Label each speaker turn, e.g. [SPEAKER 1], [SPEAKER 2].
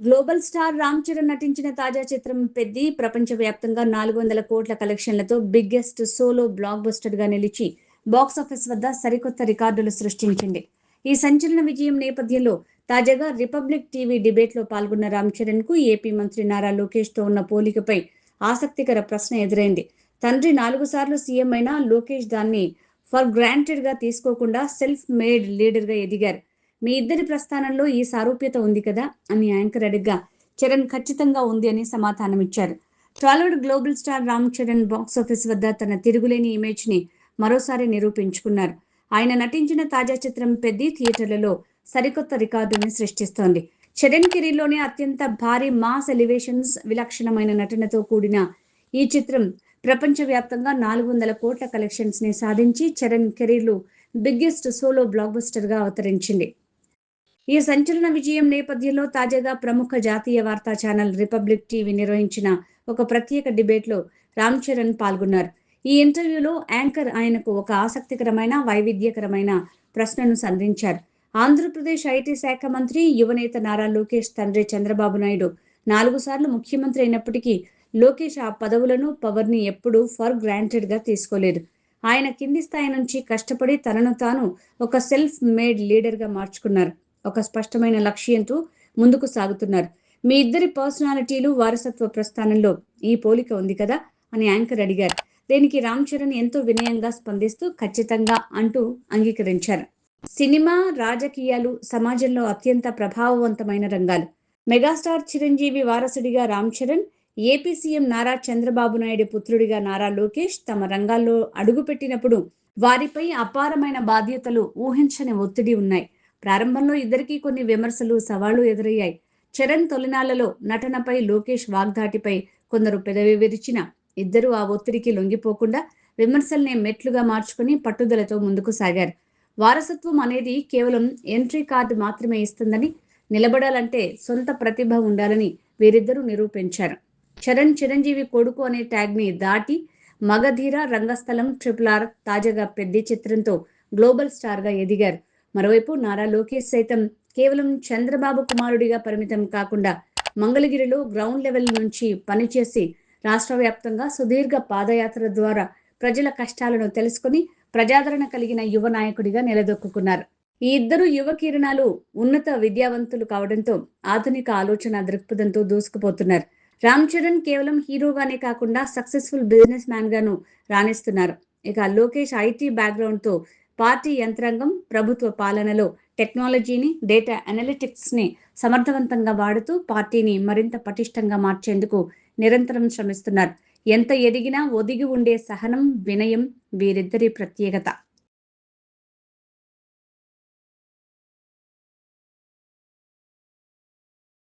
[SPEAKER 1] Global star Ram Charan నటించిన తాజా చిత్రం పెద్ది ప్రపంచవ్యాప్తంగా 400 కోట్ల కలెక్షన్లతో బిగ్గెస్ట్ సోలో బ్లాక్ బస్టర్ గా నిలిచి బాక్సాఫీస్ వద్ద సరికొత్త రికార్డులు సృష్టించింది. ఈ సంచలన విజయం నేపథ్యంలో తాజాగా రిపబ్లిక్ టీవీ డిబేట్ లో పాల్గొన్న రామ్ చరణ్ కు ఏపీ మంత్రి నారా లోకేష్ తో ఉన్న పోలికపై ఆసక్తికర ప్రశ్న ఎదురైంది. తండ్రి 4 సార్లు సీఎం అయినా లోకేష్ దాన్ని ఫర్ గ్రాంటెడ్ గా తీసుకోకుండా సెల్ఫ్ మేడ్ లీడర్ గా ఎదిగారు. మీ ఇద్దరి ప్రస్థానంలో ఈ సారూప్యత ఉంది కదా అని యాంకర్ అడిగ్గా చరణ్ ఖచ్చితంగా ఉంది అని సమాధానమిచ్చారు. Tollywood global star Ram Charan box office వద్ద తన తిరుగులేని ఇమేజ్ ని మరోసారి నిరూపించుకున్నారు. ఆయన నటించిన తాజా చిత్రం పెద్ది థియేటర్లలో సరికొత్త రికార్డుని సృష్టిస్తోంది. చరణ్ కెరీర్లోనే అత్యంత భారీ మాస్ ఎలివేషన్స్, విలక్షణమైన నటనతో కూడిన ఈ చిత్రం ప్రపంచవ్యాప్తంగా 400 కోట్ల కలెక్షన్స్ ని సాధించి చరణ్ కెరీర్లో బిగ్గెస్ట్ సోలో బ్లాక్ బస్టర్ గా అవతరించింది. ఈ సంచలన విజయం నేపథ్యంలో తాజాగా ప్రముఖ జాతీయ వార్తా ఛానల్ రిపబ్లిక్ టీవీ నిర్వహించిన ఒక ప్రత్యేక డిబేట్లో రామ్ చరణ్ పాల్గొన్నారు. ఈ ఇంటర్వ్యూలో యాంకర్ ఆయనకు ఒక ఆసక్తికరమైన, వైవిధ్యకరమైన ప్రశ్నను సంధించారు. ఆంధ్రప్రదేశ్ ఐటీ శాఖ మంత్రి, యువనేత నారా లోకేష్ తండ్రి చంద్రబాబు నాయుడు 4 సార్లు ముఖ్యమంత్రి అయినప్పటికీ లోకేష్ ఆ పదవులను, పవర్ని ఎప్పుడూ ఫర్ గ్రాంటెడ్ గా తీసుకోలేదు. ఆయన కింది స్థాయి నుంచి కష్టపడి తనను తాను ఒక సెల్ఫ్ మేడ్ లీడర్ గా మార్చుకున్నారు. ఒక స్పష్టమైన లక్ష్యంతో ముందుకు సాగుతున్నారు. మీ ఇద్దరి పర్సనాలిటీలు, వారసత్వ ప్రస్థానంలో ఈ పోలిక ఉంది కదా అని యాంకర్ అడిగారు. దీనికి రామ్ చరణ్ ఎంతో వినయంగా స్పందిస్తూ ఖచ్చితంగా అంటూ అంగీకరించారు. సినిమా, రాజకీయాలు సమాజంలో అత్యంత ప్రభావవంతమైన రంగాలు. మెగాస్టార్ చిరంజీవి వారసుడిగా రామ్ చరణ్, ఏపీ సీఎం నారా చంద్రబాబు నాయుడు పుత్రుడిగా నారా లోకేష్ తమ రంగాల్లో అడుగుపెట్టినప్పుడు వారిపై అపారమైన బాధ్యతలు, ఊహించని ఒత్తిడి ఉన్నాయి. ప్రారంభంలో ఇద్దరికీ కొన్ని విమర్శలు, సవాళ్లు ఎదురయ్యాయి. చరణ్ తొలినాళ్లలో నటనపై, లోకేష్ వాగ్దాటిపై కొందరు పెదవి విరిచిన ఇద్దరు ఆ ఒత్తిడికి లొంగిపోకుండా విమర్శల్ని మెట్లుగా మార్చుకుని పట్టుదలతో ముందుకు సాగారు. వారసత్వం అనేది కేవలం ఎంట్రీ కార్డు మాత్రమే ఇస్తుందని, నిలబడాలంటే సొంత ప్రతిభ ఉండాలని వీరిద్దరూ నిరూపించారు. చరణ్ చిరంజీవి కొడుకు అనే ట్యాగ్ ని దాటి మగధీర, రంగస్థలం, RRR, తాజాగా పెద్ది చిత్రంతో గ్లోబల్ స్టార్ గా ఎదిగారు. మరోవైపు నారా లోకేష్ సైతం కేవలం చంద్రబాబు కుమారుడిగా పరిమితం కాకుండా మంగళగిరిలో గ్రౌండ్ లెవెల్ నుంచి పనిచేసి రాష్ట్ర వ్యాప్తంగా సుదీర్ఘ పాదయాత్ర ద్వారా ప్రజల కష్టాలను తెలుసుకుని ప్రజాదరణ కలిగిన యువ నాయకుడిగా నిలదొక్కున్నారు. ఈ ఇద్దరు యువ కిరణాలు ఉన్నత విద్యావంతులు కావడంతో ఆధునిక ఆలోచన దృక్పథంతో దూసుకుపోతున్నారు. రామ్ చరణ్ కేవలం హీరోగానే కాకుండా సక్సెస్ఫుల్ బిజినెస్ మ్యాన్ గాను రాణిస్తున్నారు. ఇక లోకేష్ ఐటీ బ్యాక్గ్రౌండ్ తో పార్టీ యంత్రాంగం, ప్రభుత్వ పాలనలో టెక్నాలజీని, డేటా అనలిటిక్స్ ని సమర్థవంతంగా వాడుతూ పార్టీని మరింత పటిష్టంగా మార్చేందుకు నిరంతరం శ్రమిస్తున్నారు. ఎంత ఎదిగినా ఒదిగి ఉండే సహనం, వినయం వీరిద్దరి ప్రత్యేకత.